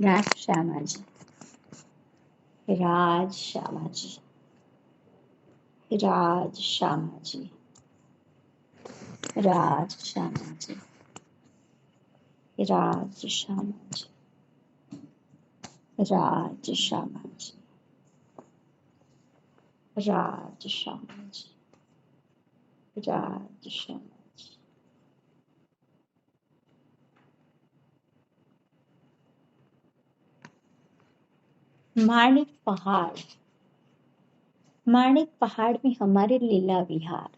राज श्यामा जी, राज श्यामा जी, राज श्यामा जी, राज श्यामा जी, राज श्यामा जी, राज श्यामा जी, राज श्यामा जी, राज श्यामा जी। माणिक पहाड़, माणिक पहाड़ में हमारे लीला विहार।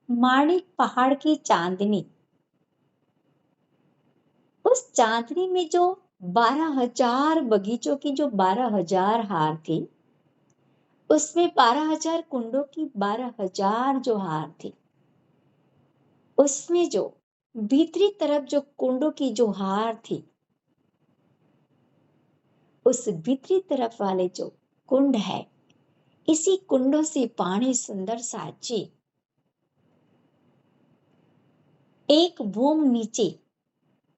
माणिक पहाड़ की चांदनी, उस चांदनी में जो 12,000 बगीचों की जो 12,000 हार थी, उसमें 12,000 कुंडों की 12,000 जो हार थी, उसमें जो भीतरी तरफ जो कुंडों की जो हार थी, उस भीतरी तरफ वाले जो कुंड है, इसी कुंडों से पानी सुंदर साची एक बूम नीचे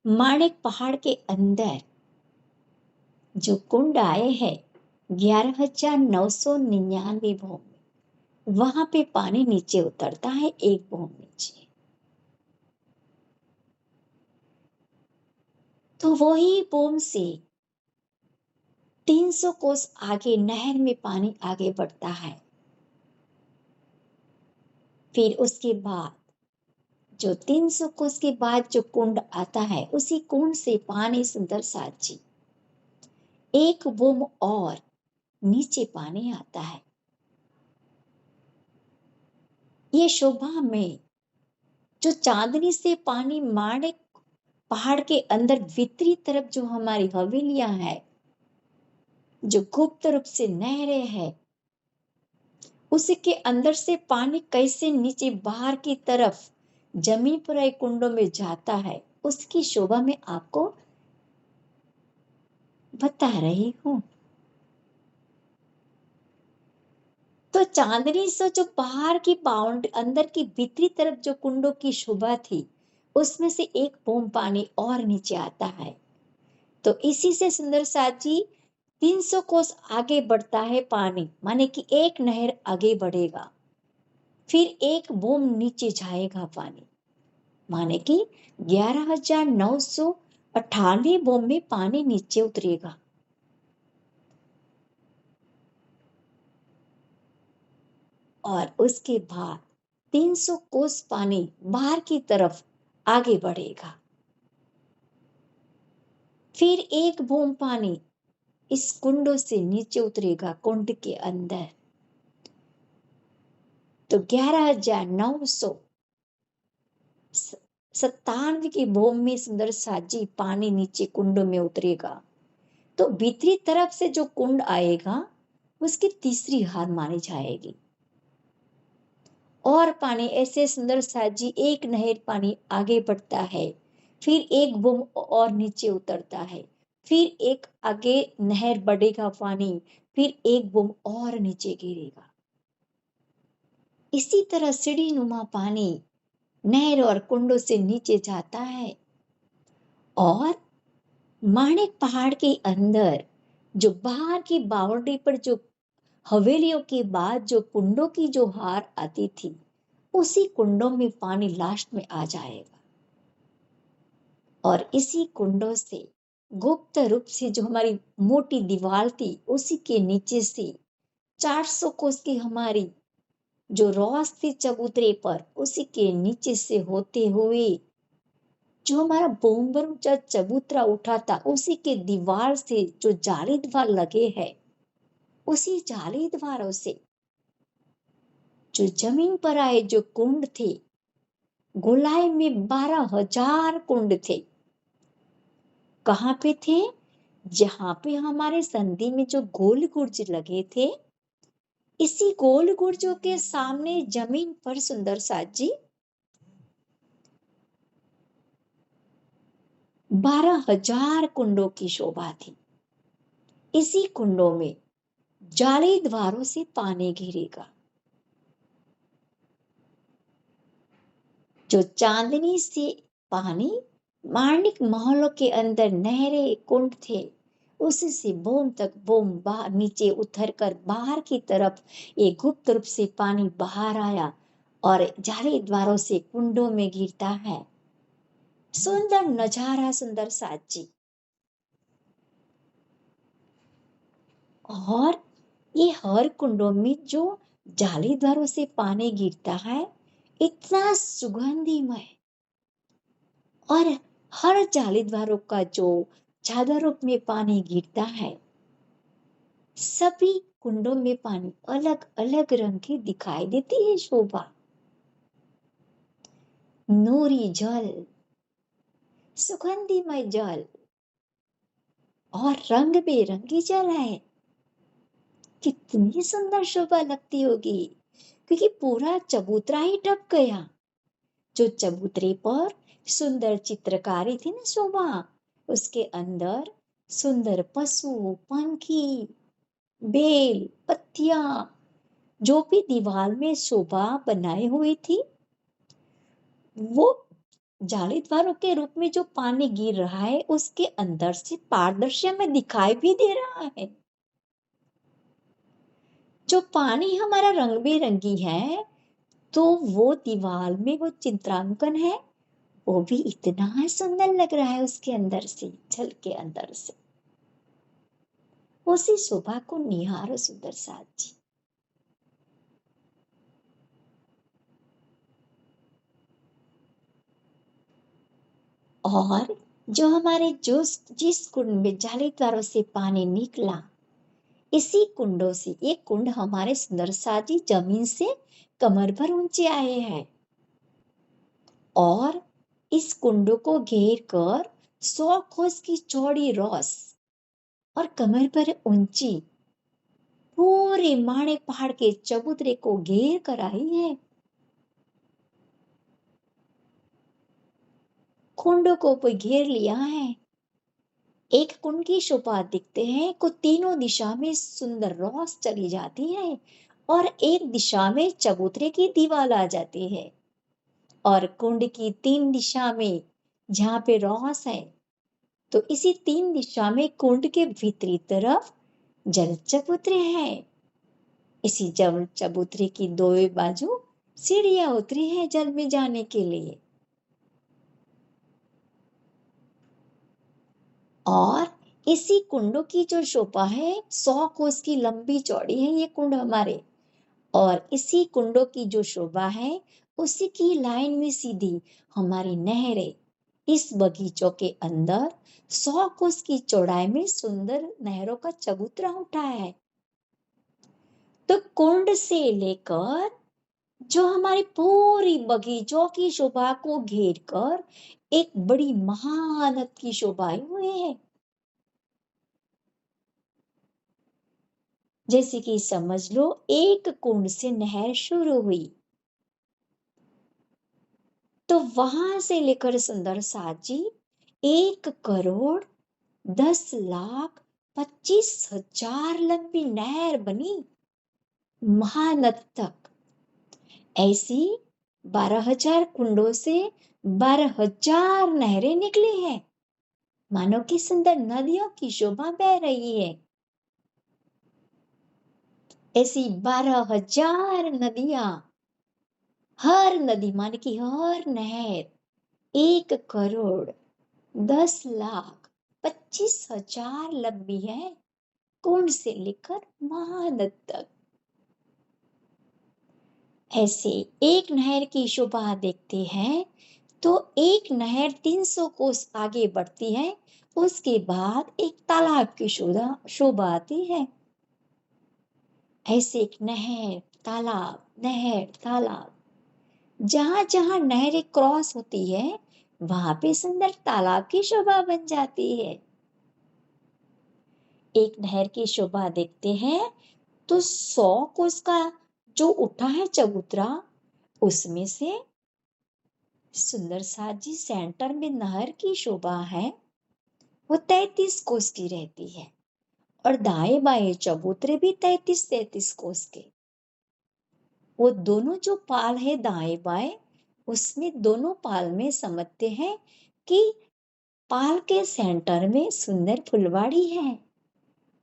माणिक पहाड़ के अंदर जो कुंड आए हैं 11,999 बूम में, वहां पे पानी नीचे उतरता है एक बूम नीचे। तो वही बूम से 300 कोस आगे नहर में पानी आगे बढ़ता है। फिर उसके बाद जो 300 कोस के बाद जो कुंड आता है, उसी कुंड से पानी सुंदर साची एक बूम और नीचे पानी आता है। ये शोभा में जो चांदनी से पानी माणिक पहाड़ के अंदर भीतरी तरफ जो हमारी हवेलियां है, जो गुप्त रूप से नहरें है, उसके अंदर से पानी कैसे नीचे बाहर की तरफ जमीन पर एक कुंडों में जाता है, उसकी शोभा में आपको बता रही हूँ। तो चांदनी से जो बाहर की बाउंड्री अंदर की भीतरी तरफ जो कुंडों की शोभा थी, उसमें से एक बूंद पानी और नीचे आता है। तो इसी से सुंदर साची 300 कोस आगे बढ़ता है पानी, माने कि एक नहर आगे बढ़ेगा, फिर एक बूंद नीचे जाएगा पानी, माने कि 11,998 बूंद में पानी नीचे उतरेगा। और उसके बाद 300 कोस पानी बाहर की तरफ आगे बढ़ेगा, फिर एक बूंद पानी इस कुंडों से नीचे उतरेगा कुंड के अंदर। तो 11,997 की बूंद में सुंदर साजी पानी नीचे कुंडों में उतरेगा। तो भीतरी तरफ से जो कुंड आएगा, उसकी तीसरी हार मानी जाएगी। और पानी ऐसे सुंदर साजी एक नहर पानी आगे बढ़ता है, फिर एक बूंद और नीचे उतरता है, फिर एक आगे नहर बढ़ेगा पानी, फिर एक बूंद और नीचे गिरेगा। इसी तरह सीढ़ी नुमा पानी नहर और कुंडों से नीचे जाता है। और माणिक पहाड़ के अंदर जो बाहर की बाउंड्री पर जो हवेलियों के बाद जो कुंडों की जो हार आती थी, उसी कुंडों में पानी लास्ट में आ जाएगा। और इसी कुंडों से गुप्त रूप से जो हमारी मोटी दीवार थी, उसी के नीचे से 400 कोस की हमारी जो रॉस थी चबूतरे पर, उसी के नीचे से होते हुए जो हमारा बोम्बर ऊंचा चबूतरा उठा था, उसी के दीवार से जो जाली द्वार लगे हैं, उसी जाली द्वारों से जो जमीन पर आए जो कुंड थे, गोलाई में 12,000 कुंड थे। कहाँ पे थे? जहां पे हमारे संधि में जो गोल गुर्ज लगे थे, इसी गोल गुर्जों के सामने जमीन पर सुंदर साजी 12,000 कुंडों की शोभा थी। इसी कुंडों में जाली द्वारों से पानी गिरेगा। जो चांदनी से पानी माणिक महलों के अंदर नहरें कुंड थे, उसी से बोम तक बोम बाहर नीचे उतर कर बाहर की तरफ एक गुप्त रूप से पानी बाहर आया और जाली द्वारों से कुंडों में गिरता है। सुंदर नजारा, सुंदर साजी। और ये हर कुंडों में जो जाली द्वारों से पानी गिरता है, इतना सुगंधिमय, और हर जाली द्वारों का जो चादर रूप में पानी गिरता है, सभी कुंडों में पानी अलग अलग रंग की दिखाई देती है शोभा। नूरी जल, सुगंधिमय जल और रंग बेरंगी जल है। कितनी सुंदर शोभा लगती होगी, क्योंकि पूरा चबूतरा ही ढक गया। जो चबूतरे पर सुंदर चित्रकारी थी ना शोभा, उसके अंदर सुंदर पशु, पंखी, बेल, पत्तियां, जो भी दीवार में शोभा बनाई हुई थी, वो जाली द्वारों के रूप में जो पानी गिर रहा है, उसके अंदर से पारदर्शी में दिखाई भी दे रहा है। जो पानी हमारा रंग बेरंगी है, तो वो दीवार में वो चित्रांकन है, वो भी इतना सुंदर लग रहा है उसके अंदर से, जल के अंदर से। उसी शोभा को निहारो सुंदर साथ जी। और जो हमारे जो जिस कुंड में जालीदारों से पानी निकला, इसी कुंडों से एक कुंड हमारे सुंदर साजी जमीन से कमर भर ऊंचे आए हैं, और इस कुंडों को घेर कर 100 कोस की चौड़ी रॉस और कमर पर ऊंची पूरे माणे पहाड़ के चबूतरे को घेर कर आई है। कुंडों को भी घेर लिया है। एक कुंड की शोभा दिखते हैं को तीनों दिशा में सुंदर रॉस चली जाती है, और एक दिशा में चबूतरे की दीवार आ जाती है, और कुंड की 3 दिशा में जहाँ पे रॉस है, तो इसी 3 दिशा में कुंड के भीतरी तरफ जल चबूतरे हैं। इसी जल चबूतरे की दोनों बाजू सीढ़ियां उतरी है जल में जाने के लिए। और इसी कुंडों की जो शोभा है 100 कोस की लंबी चौड़ी है ये कुंड हमारे, और इसी कुंडों की जो शोभा है उसी की लाइन में सीधी हमारी नहरें इस बगीचों के अंदर 100 कोस की चौड़ाई में सुंदर नहरों का चबूतरा उठा है। तो कुंड से लेकर जो हमारी पूरी बगीचों की शोभा को घेर कर एक बड़ी महानद की शोभा हुई है। जैसे कि समझ लो एक कुंड से नहर शुरू हुई, तो वहां से लेकर सुंदर साजी 1,10,25,000 लंबी नहर बनी महानद तक। ऐसी 12,000 कुंडों से 12,000 नहरें निकली हैं, मानो कि सुंदर नदियों की शोभा बह रही है। ऐसी 12,000 नदियां, हर नदी मान की हर नहर 1,10,25,000 लंबी है, कुंड से लेकर महानद तक। ऐसे एक नहर की शोभा देखते हैं तो एक नहर 300 कोस आगे बढ़ती है, उसके बाद एक तालाब की शोभा आती है। ऐसे एक नहर तालाब, जहां जहां नहरें क्रॉस होती है वहां पे सुंदर तालाब की शोभा बन जाती है। एक नहर की शोभा देखते हैं तो 100 कोस का जो उठा है चबूतरा, उसमें से सुंदर साजी सेंटर में नहर की शोभा है वो 33 कोस की रहती है, और दाएं बाएं चबूतरे भी 33-33 कोस के। वो दोनों जो पाल है दाएं बाएं, उसमें दोनों पाल में समझते हैं कि पाल के सेंटर में सुंदर फुलवाड़ी है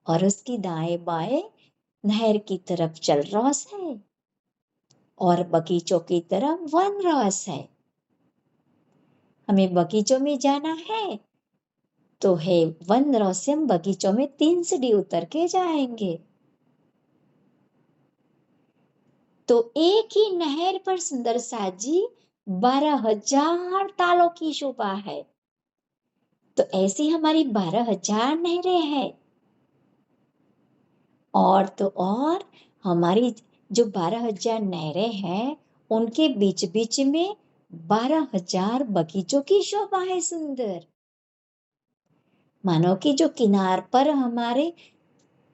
और उसकी दाएं बाएं नहर की तरफ जल रॉस है और बगीचों की तरफ वन रॉस है। हमें बगीचों में जाना है तो है वन रॉस से हम बगीचों में 3 सीढ़ी उतर के जाएंगे। तो एक ही नहर पर सुंदर साजी 12,000 तालों की शोभा है। तो ऐसी हमारी 12,000 नहरें हैं। और तो और हमारी जो 12,000 नहरें हैं उनके बीच बीच में 12,000 बगीचों की शोभा है सुंदर। मानो कि जो किनार पर हमारे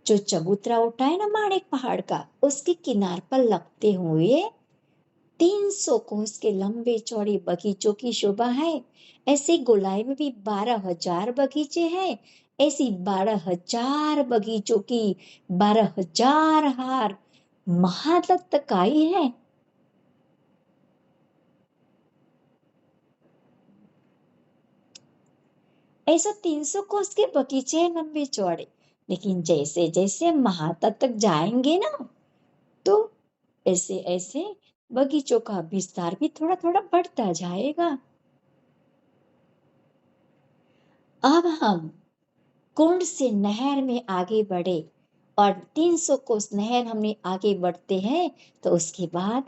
जो चबूतरा उठा है ना माणिक पहाड़ का, उसके किनार पर लगते हुए 300 कोस के लंबे चौड़े बगीचों की शोभा है। ऐसे गोलाई में भी 12,000 बगीचे हैं। ऐसी 12,000 बगीचों की 12,000 हार महादत्तकाई है। ऐसा 300 कोस के बगीचे हैं लंबे चौड़े। लेकिन जैसे जैसे महातट तक जाएंगे ना तो ऐसे ऐसे बगीचों का विस्तार भी थोड़ा थोड़ा बढ़ता जाएगा। अब हम कुंड से नहर में आगे बढ़े और 300 कोस नहर हमने आगे बढ़ते हैं तो उसके बाद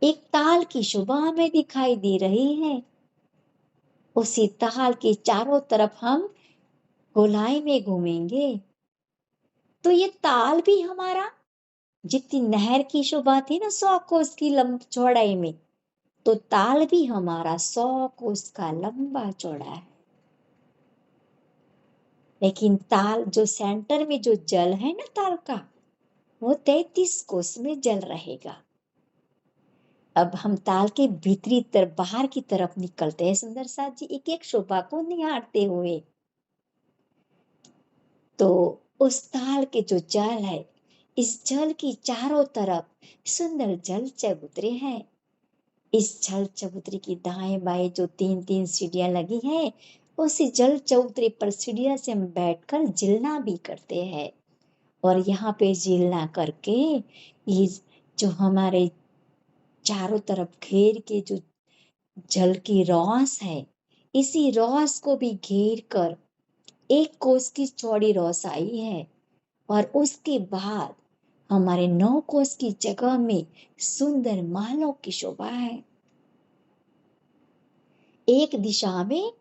एक ताल की शोभा हमें दिखाई दे रही है। उसी ताल के चारों तरफ हम गोलाई में घूमेंगे। तो ये ताल भी हमारा जितनी नहर की शोभा थी ना 100 कोस की लंब चौड़ाई में, तो ताल भी हमारा 100 कोस का लंबा चौड़ा है। लेकिन ताल जो सेंटर में जो जल है ना ताल का, वो 33 कोस में जल रहेगा। अब हम ताल के भीतरी तरफ बाहर की तरफ निकलते हैं सुंदर साथ जी एक एक शोभा को निहारते हुए। तो उस ताल के जो जल है, इस जल की चारों तरफ सुंदर जल चबूतरे हैं। इस जल चबूतरे की दाएं बाएं जो 3-3 सीढ़ियां लगी हैं, उसी जल चबूतरे पर सीढ़ियां से हम बैठकर जिलना भी करते हैं। और यहाँ पे जिलना करके ये जो हमारे चारों तरफ घेर के जो जल की रौस है, इसी रौस को भी घेर कर 1 कोस की चौड़ी रौस आई है। और उसके बाद हमारे 9 कोस की जगह में सुंदर महलों की शोभा है। एक दिशा में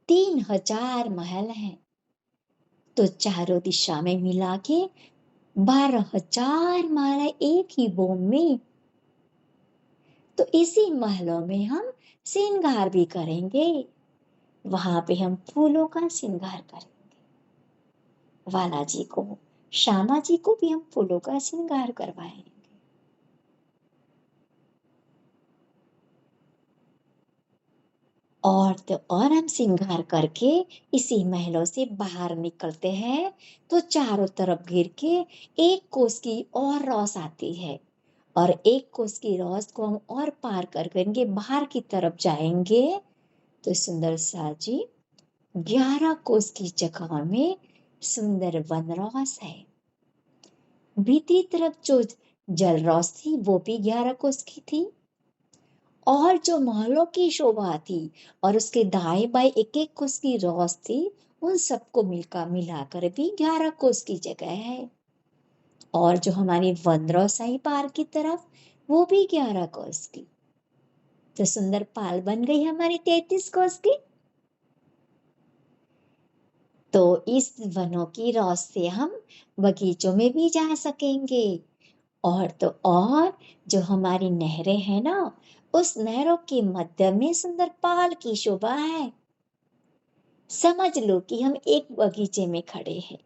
3,000 महल हैं। तो चारों दिशा में मिला के 12,000 महल है एक ही बोम में। तो इसी महलों में हम श्रृंगार भी करेंगे। वहां पे हम फूलों का श्रृंगार करेंगे। वाला जी को, श्यामा जी को भी हम फूलों का श्रृंगार करवाएंगे। और तो और हम श्रृंगार करके इसी महलों से बाहर निकलते हैं तो चारों तरफ घिर के 1 कोस की और रौस आती है। और 1 कोस की रौस को हम और पार कर करेंगे बाहर की तरफ जाएंगे तो सुंदर सा जी 11 कोस की जगह में सुंदर वन रौस है। भीतरी तरफ जो जल रौस थी वो भी 11 कोस की थी। और जो महलों की शोभा थी और उसके दाएं बाएं एक एक कोस की रौस थी, उन सबको मिलाकर भी 11 कोस की जगह है। और जो हमारी वनरौसाई पार की तरफ वो भी 11 कोस की। तो सुंदर पाल बन गई हमारी 33 कोस की। तो इस वनों की रौस से हम बगीचों में भी जा सकेंगे। और तो और जो हमारी नहरें हैं ना, उस नहरों के मध्य में सुंदर पाल की शोभा है। समझ लो कि हम एक बगीचे में खड़े हैं।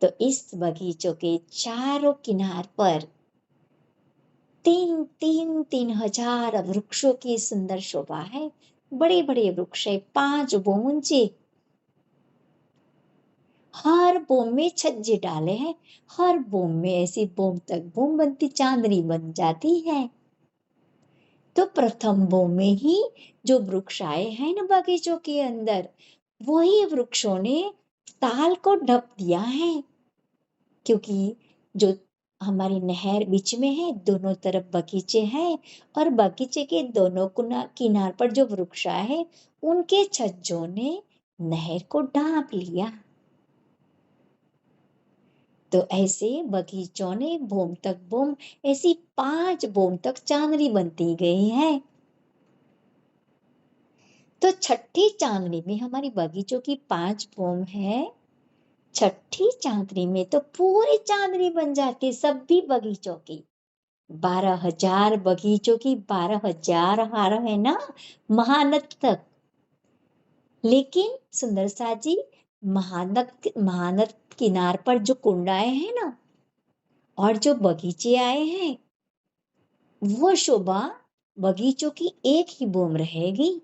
तो इस बगीचों के चारों किनार पर 3,000 वृक्षों की सुंदर शोभा है। बड़े बड़े वृक्ष है, 5 ऊंचे। हर बोम में छज्जे डाले हैं। हर बोम में ऐसी बोम तक बोम बनती चांदनी बन जाती है। तो प्रथम बोम में ही जो वृक्ष आए हैं ना बगीचों के अंदर, वही वृक्षों ने ताल को ढक दिया है। क्योंकि जो हमारी नहर बीच में है, दोनों तरफ बगीचे हैं, और बगीचे के दोनों किनार पर जो वृक्ष है, उनके छज्जों ने नहर को ढांप लिया। तो ऐसे बगीचों ने बोम तक बोम, ऐसी 5 बोम तक चांदनी बनती गई है। तो छठी चांदनी में हमारी बगीचों की 5 बोम है। छठी चांदनी में तो पूरी चांदनी बन जाती, सभी बगीचों की। 12,000 बगीचों की 12,000 हार है ना, महानद तक। लेकिन सुंदर सा जी, महानद किनार पर जो कुंड आए हैं ना, और जो बगीचे आए हैं, वो शोभा बगीचों की एक ही बोम रहेगी।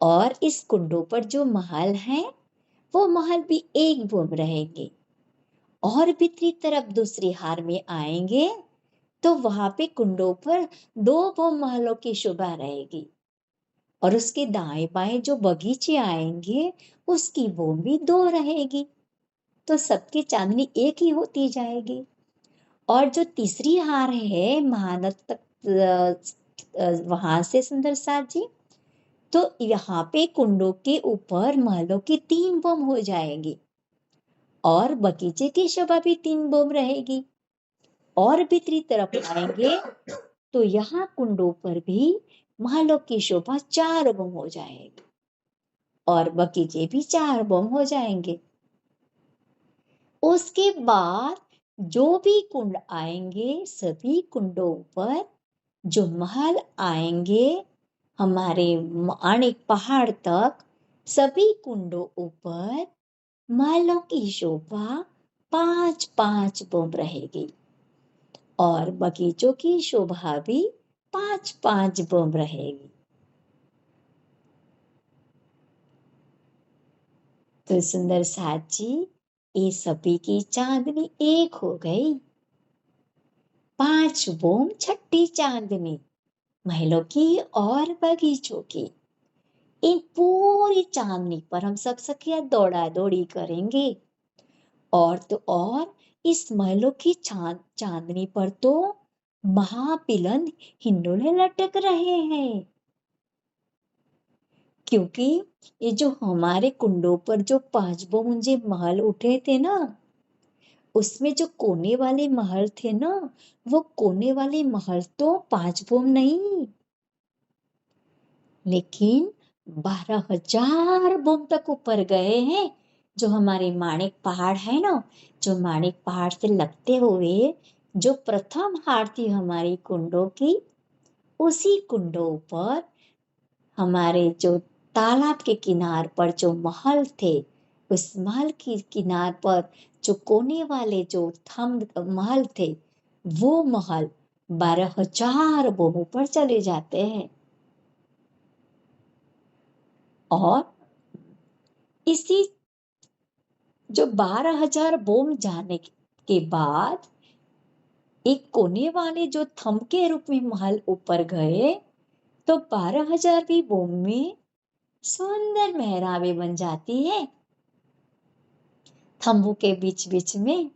और इस कुंडों पर जो महल हैं, वो महल भी एक बोम रहेंगे। और भीतरी तरफ दूसरी हार में आएंगे तो वहां पे कुंडों पर 2 बोम महलों की शोभा रहेगी। और उसके दाएं बाएं जो बगीचे आएंगे, उसकी बोम भी 2 रहेगी। तो सबकी चांदनी एक ही होती जाएगी। और जो तीसरी हार है महानद तक, वहां से सुंदर साथ जी, तो यहाँ पे कुंडों के ऊपर महलों की 3 बोम हो जाएंगी, और बगीचे की शोभा भी 3 बोम रहेगी। और भीतरी तरफ आएंगे तो यहाँ कुंडों पर भी महलों की शोभा 4 बोम हो जाएगी, और बगीचे भी 4 बोम हो जाएंगे। उसके बाद जो भी कुंड आएंगे, सभी कुंडों पर जो महल आएंगे, हमारे माणिक पहाड़ तक, सभी कुंडों ऊपर महलों की शोभा 5-5 बोम रहेगी, और बगीचों की शोभा भी 5-5 बोम रहेगी। तो सुंदर साथ जी, ये सभी की चांदनी एक हो गई। 5 बोम छठी चांदनी, महलों की और बगीचों की। इन पूरी चांदनी पर हम सब सखिया दौड़ा दौड़ी करेंगे। और तो और इस महलों की चांदनी पर तो महापिलन हिंडोले लटक रहे हैं। क्योंकि ये जो हमारे कुंडों पर जो 5 बोमुंजे महल उठे थे ना, उसमें जो कोने वाले महल थे ना, वो कोने वाले महल तो 5 बोम नहीं, लेकिन 12,000 बोम तक ऊपर गए हैं। जो हमारे माणिक पहाड़ है ना, जो माणिक पहाड़ से लगते हुए जो प्रथम हार थी हमारी कुंडों की, उसी कुंडों पर हमारे जो तालाब के किनार पर जो महल थे, उस महल की किनार पर जो कोने वाले जो थंब महल थे, वो महल 12,000 बोमों पर चले जाते हैं। और इसी जो 12,000 बोम जाने के बाद एक कोने वाले जो थंब के रूप में महल ऊपर गए, तो 12,000 भी बोम में सुंदर मेहराबें बन जाती है थंबों के बीच बीच में।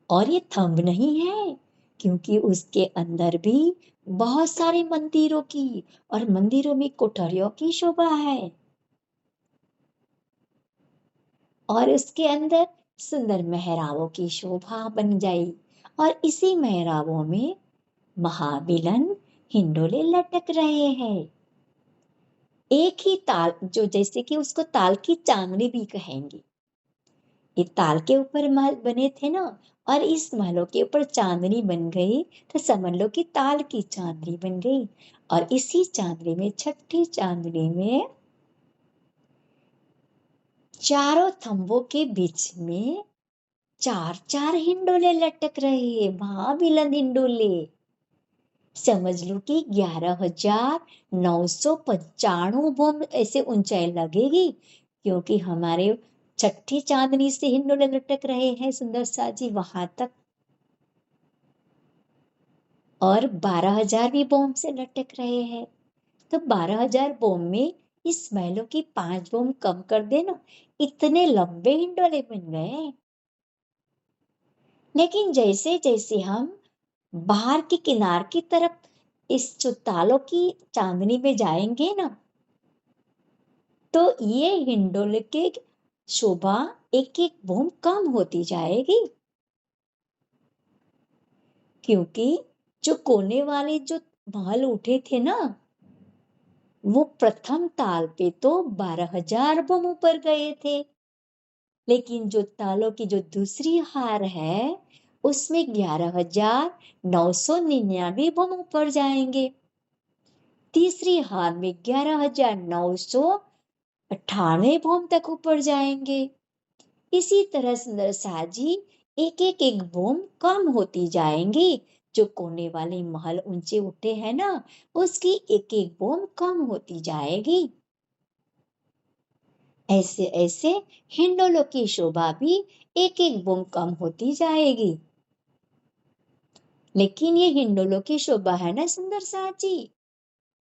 और ये थंब नहीं है, क्योंकि उसके अंदर भी बहुत सारे मंदिरों की और मंदिरों में कोठरियों की शोभा है। और उसके अंदर सुंदर मेहराबों की शोभा बन जाई। और इसी मेहराबों में महामिलन हिंडोले लटक रहे हैं। एक ही ताल, जो जैसे कि उसको ताल की चांदनी भी कहेंगे। ये ताल के ऊपर महल बने थे ना, और इस महलों के ऊपर चांदनी बन गई, तो समझ लो कि ताल की चांदनी बन गई। और इसी चांदनी में, छठी चांदनी में, चारों थंबों के बीच में 4-4 हिंडोले लटक रहे हैं, महामिलन हिंडोले। समझ लो कि 11,995 बोम ऐसे ऊंचाई लगेगी, क्योंकि हमारे छठी चांदनी से हिंडोले लटक रहे हैं सुंदर सा जी वहां तक। और 12,000 भी बॉम्ब से लटक रहे हैं। तो 12,000 बॉम्ब में इस महलों की 5 बॉम्ब कम कर देना, इतने लंबे हिंडोले बन गए। लेकिन जैसे जैसे हम बाहर की किनार की तरफ इस जो तालों की चांदनी में जाएंगे ना, तो ये हिंडोले के शोभा एक एक बूंद कम होती जाएगी, क्योंकि जो कोने वाले जो महल उठे थे ना, वो प्रथम ताल पे तो 12,000 बम ऊपर गए थे। लेकिन जो तालों की जो दूसरी हार है, उसमें 11,999 बम ऊपर जाएंगे। तीसरी हार में 11,998 बम तक ऊपर जाएंगे। इसी तरह सुंदर साजी एक बूम कम होती जाएंगी। जो कोने वाले महल ऊंचे उठे हैं ना, उसकी एक बूम कम होती जाएगी। ऐसे ऐसे हिंडोलों की शोभा भी एक बूम कम होती जाएगी। लेकिन ये हिंडोलों की शोभा है ना सुंदर साजी,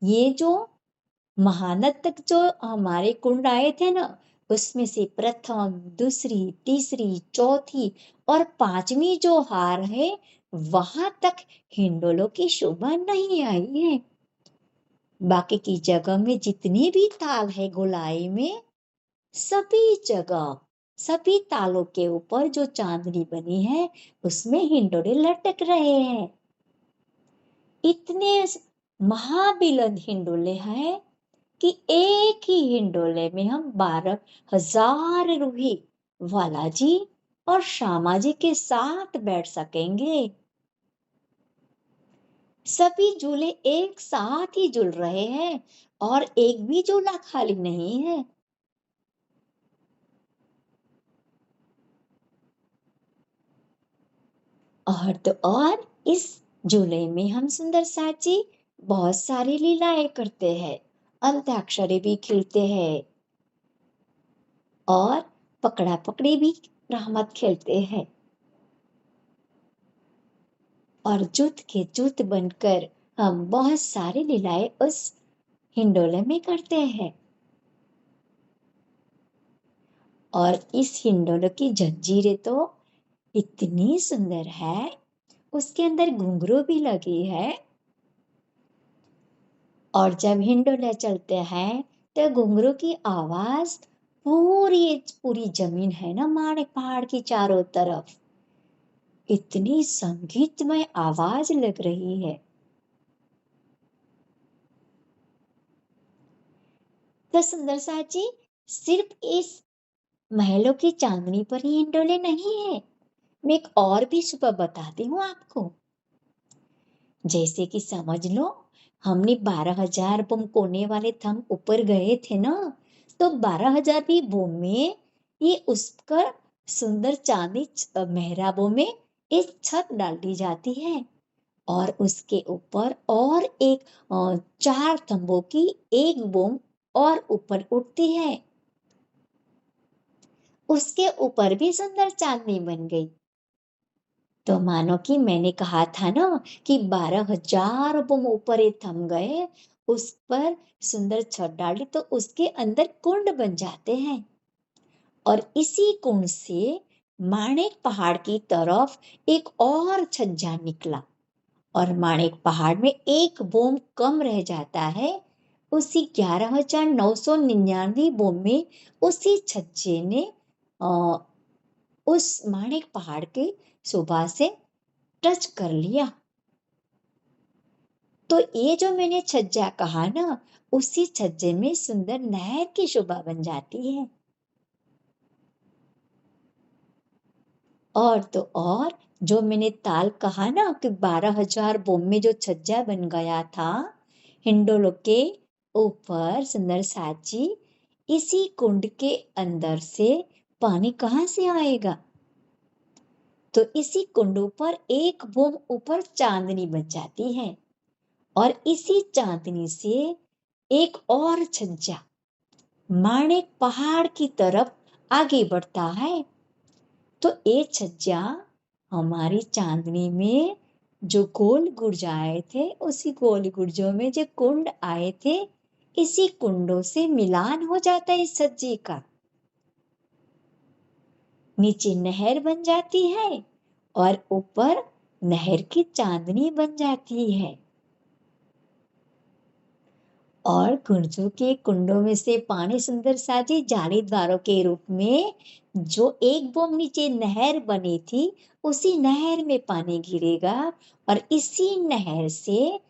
ये जो महानद तक जो हमारे कुंड आए थे ना, उसमें से प्रथम, दूसरी, तीसरी, चौथी और पांचवी जो हार है, वहां तक हिंडोलों की शोभा नहीं आई है। बाकी की जगह में जितनी भी ताल है गोलाई में, सभी जगह, सभी तालों के ऊपर जो चांदनी बनी है, उसमें हिंडोले लटक रहे हैं। इतने महाबिलंद हिंडोले हैं कि एक ही हिंडोले में हम 12,000 रूही वाला जी और श्यामा जी के साथ बैठ सकेंगे। सभी झूले एक साथ ही झूल रहे हैं और एक भी झूला खाली नहीं है। और तो और इस झूले में हम सुंदर साची बहुत सारी लीलाएं करते हैं, अंताक्षरी भी खेलते हैं और पकड़ा पकड़ी भी रहमत खेलते हैं। और जुत के जुत बनकर हम बहुत सारी लीलाएं उस हिंडोले में करते हैं। और इस हिंडोले की जंजीरें तो इतनी सुंदर है, उसके अंदर घुंघरू भी लगी है। और जब हिंडोले चलते हैं तो घुंघरू की आवाज पूरी पूरी जमीन है ना माने पहाड़ की चारों तरफ इतनी संगीतमय आवाज लग रही है। तो सुंदर साची सिर्फ इस महलों की चांदनी पर ही हिंडोले नहीं है, मैं एक और भी सुबह बताती हूँ आपको। जैसे कि समझ लो, हमने 12,000 बम कोने वाले थम ऊपर गए थे ना, तो 12,000वीं बम में ये उस पर सुंदर चांदी मेहराबों में एक छत डाल दी जाती है और उसके ऊपर और एक 4 थंबों की एक बम और ऊपर उठती है। उसके ऊपर भी सुंदर चांदनी बन गई। तो मानो कि मैंने कहा था ना कि 12,000 बम ऊपर ही थम गए, उस पर सुंदर छत डाली तो उसके अंदर कुंड बन जाते हैं। और इसी कुंड से माणिक पहाड़ की तरफ एक और छज्जा निकला और माणिक पहाड़ में एक बोम कम रह जाता है। उसी 11,999 बोम में उसी छज्जे ने अ, उस माणिक पहाड़ के शोभा से टच कर लिया। तो ये जो मैंने छज्जा कहा ना, उसी छज्जे में सुंदर नहर की शोभा बन जाती है। और तो और जो मैंने ताल कहा ना कि 12,000 बोम में जो छज्जा बन गया था हिंडोलो के ऊपर सुंदर साची, इसी कुंड के अंदर से पानी कहाँ से आएगा? तो इसी कुंड पर एक बोम ऊपर चांदनी बन जाती है और इसी चांदनी से एक और छज्जा माणिक पहाड़ की तरफ आगे बढ़ता है। तो ये छज्जा हमारी चांदनी में जो गोल गुर्ज आए थे, उसी गोल गुर्जों में जो कुंड आए थे, इसी कुंडों से मिलान हो जाता है इस सज्जे का। नीचे नहर बन जाती है और ऊपर नहर की चांदनी बन जाती है। और गुर्जों के कुंडों में से पानी सुंदर साजी जालीदारों के रूप में जो एक बोम नीचे नहर बनी थी, उसी नहर में पानी गिरेगा और इसी नहर से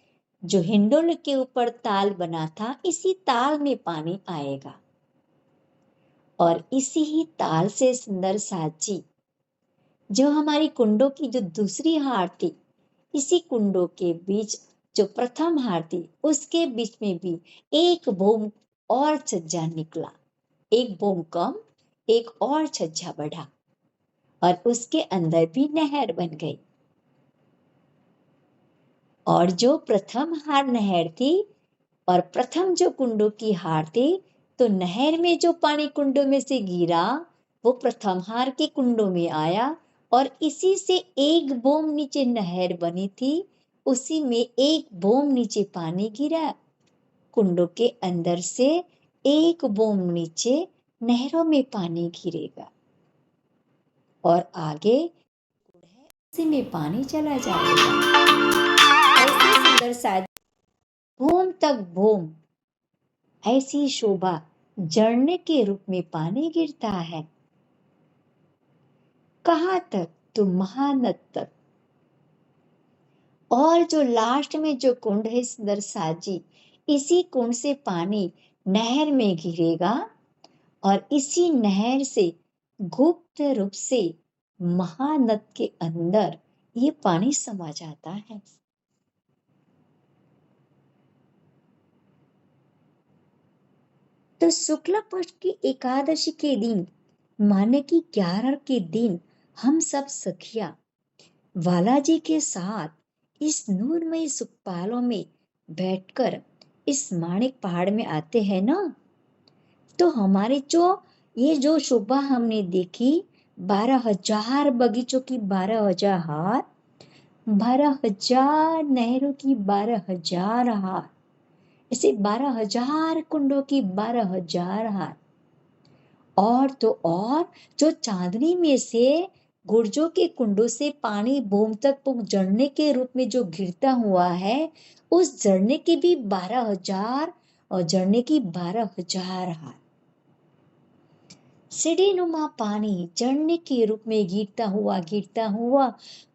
जो हिंडोल के ऊपर ताल बना था, इसी ताल में पानी आएगा और इसी ही ताल से सुंदर साजी जो हमारी कुंडों की जो दूसरी हार थी, इसी कुंडों के बीच जो प्रथम हार थी, उसके बीच में भी एक बोम और छज्जा निकला। एक बोम कम, एक और छज्जा बढ़ा और उसके अंदर भी नहर बन गई। और जो प्रथम हार नहर थी और प्रथम जो कुंडों की हार थी, तो नहर में जो पानी कुंडों में से गिरा, वो प्रथम हार के कुंडों में आया और इसी से एक बोम नीचे नहर बनी थी, उसी में एक बोम नीचे पानी गिरा। कुंडों के अंदर से एक बोम नीचे नहरों में पानी गिरेगा और आगे उसी में पानी चला जाएगा। ऐसी सुंदर साज भूम तक भूम, ऐसी शोभा झरने के रूप में पानी गिरता है। कहाँ तक? तो महानद तक। और जो लास्ट में जो कुंड है सुंदर साजी, इसी कुंड से पानी नहर में गिरेगा और इसी नहर से गुप्त रूप से महानद के अंदर ये पानी समा जाता है। तो शुक्ल पक्ष की एकादशी के दिन, माने कि 11 के दिन, हम सब सखिया बालाजी के साथ इस नूरमयी सुखपालों में बैठकर इस माणिक पहाड़ में आते हैं ना, तो हमारे ये जो शोभा हमने देखी, 12,000 बगीचों की 12,000 हार, 12,000 नहरों की 12,000 हार, ऐसे 12,000 कुंडों की 12,000 हार। और तो और जो चांदनी में से गुर्जों के कुंडों से पानी भूम तक झरने के रूप में जो गिरता हुआ है, उस झरने के भी 12,000 और झरने की 12,000 हार। सीढ़ी नुमा पानी झरने के रूप में गिरता हुआ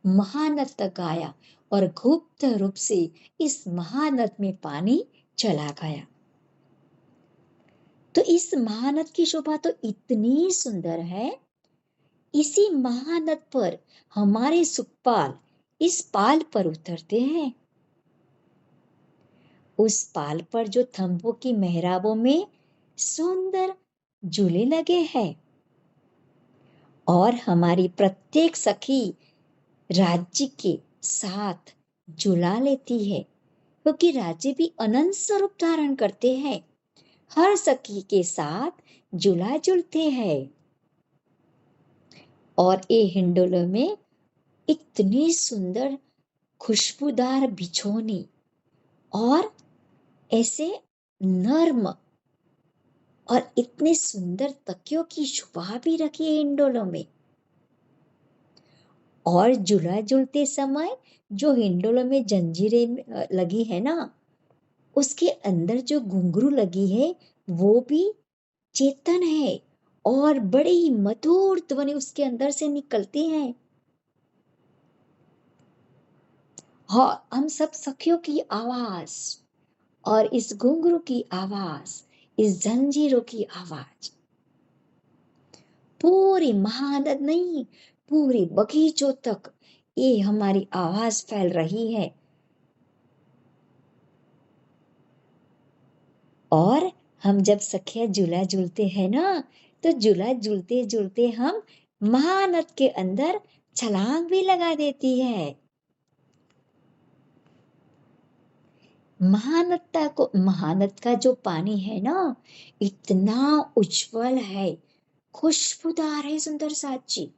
महानद तक आया और गुप्त रूप से इस महानद में पानी चला गया। तो इस महानद की शोभा तो इतनी सुंदर है। इसी महानद पर हमारे सुखपाल इस पाल पर उतरते हैं। उस पाल पर जो थंभों की मेहराबों में सुंदर झूले लगे हैं और हमारी प्रत्येक सखी राज्य के साथ झूला लेती है, क्योंकि राज्य भी अनंत स्वरूप धारण करते हैं। हर सखी के साथ झूला झूलते हैं और ये हिंडोलों में इतनी सुंदर खुशबूदार बिछोनी और ऐसे नर्म और इतने सुंदर तकियों की शोभा भी रखी है हिंडोलों में। और झूला झूलते समय जो हिंडोलों में जंजीरें लगी है ना, उसके अंदर जो घुंघरू लगी है, वो भी चेतन है और बड़ी ही मधुर ध्वनि उसके अंदर से निकलती है। हाँ, हम सब सखियों की आवाज और इस घुंघरू की आवाज, इस जंजीरों की आवाज पूरी महानद नहीं, पूरी बगीचों तक ये हमारी आवाज फैल रही है। और हम जब सखिया झूला झूलते हैं ना, तो झूला झूलते झूलते हम महानद के अंदर छलांग भी लगा देती है। महानद का जो पानी है ना, इतना उज्जवल है, खुशबूदार है सुंदर साची।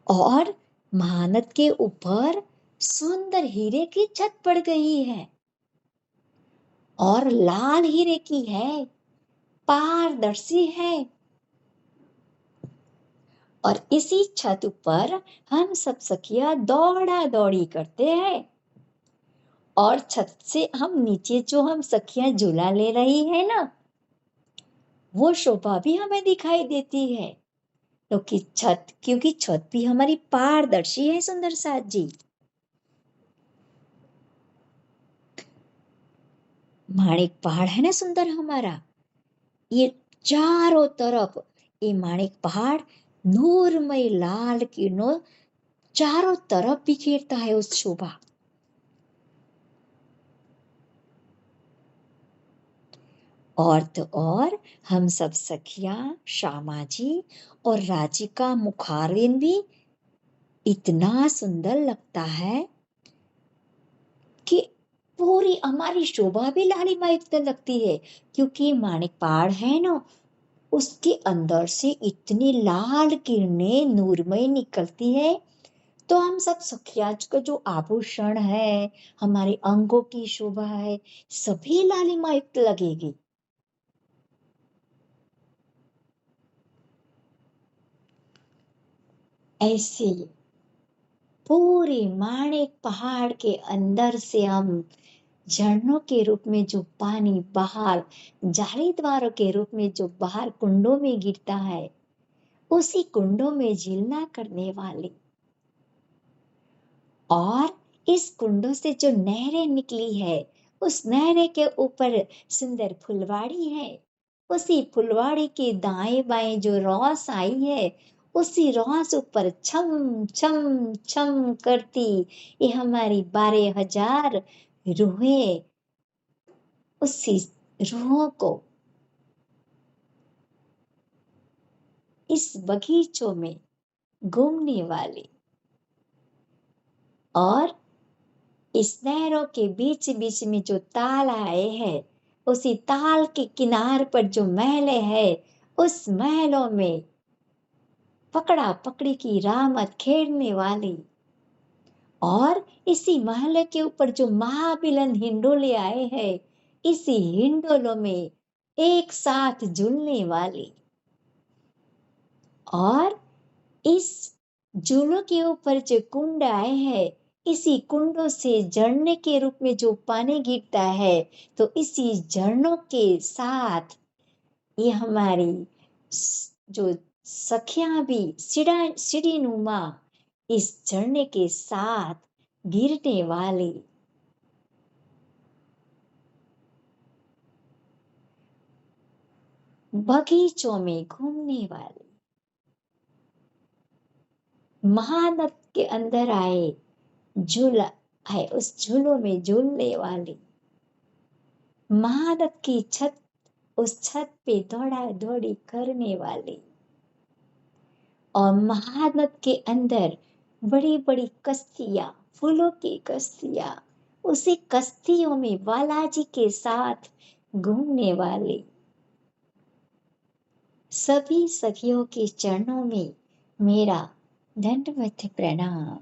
और महानद के ऊपर सुंदर हीरे की छत पड़ गई है और लाल हीरे की है, पारदर्शी है। और इसी छत पर हम सब सखिया दौड़ा दौड़ी करते हैं और छत से हम नीचे जो हम सखिया झूला ले रही है ना, वो शोभा भी हमें दिखाई देती है। क्योंकि छत भी हमारी पारदर्शी है सुंदर साथ जी। माणिक पहाड़ है ना सुंदर हमारा, ये चारों तरफ ये माणिक पहाड़ नूरमय लाल किरणों चारों तरफ बिखेरता है उस शोभा। और तो और हम सब सखिया श्यामा जी और राजी का मुखारविंद भी इतना सुंदर लगता है कि पूरी हमारी शोभा भी लालिमा युक्त लगती है। क्योंकि माणिक पहाड़ है ना, उसके अंदर से इतनी लाल किरणें नूरमय निकलती है, तो हम सब सखिया का जो आभूषण है, हमारे अंगों की शोभा है, सभी लालिमा युक्त लगेगी। ऐसे पूरे माणिक पहाड़ के अंदर से हम झरनों के रूप में जो पानी बाहर जालीद्वारों के रूप में जो बाहर कुंडों में गिरता है, उसी कुंडों में झीलना करने वाली और इस कुंडों से जो नहरें निकली है, उस नहरे के ऊपर सुंदर फुलवाड़ी है। उसी फुलवाड़ी के दाएं बाएं जो रौस आई है, उसी रौस ऊपर छम छम छम करती ये हमारी 12,000 रूहें उसी रूहों को इस बगीचों में घूमने वाली और इस नहरों के बीच बीच में जो ताल आए हैं, उसी ताल के किनार पर जो महलें है, उस महलों में पकड़ा पकड़ी की रामत खेलने वाली और इसी महल के ऊपर जो महाबिलन हिंडोले आए हैं, इसी हिंडोलों में एक साथ झूलने वाली और इस झूलों के ऊपर जो कुंड आए हैं, इसी कुंडों से झरने के रूप में जो पानी गिरता है, तो इसी झरनों के साथ ये हमारी जो सखियां भी सीढ़ी नुमा इस झरने के साथ गिरने वाली बगीचों में घूमने वाली महानद के अंदर आए झूला है, उस झूलों में झूलने वाली महानद की छत, उस छत पे दौड़ा दौड़ी करने वाली और महानद के अंदर बड़ी बड़ी कश्तियां, फूलों की कश्तियां, उसी कश्तियों में बालाजी के साथ घूमने वाली सभी सखियों के चरणों में मेरा दंडवत प्रणाम।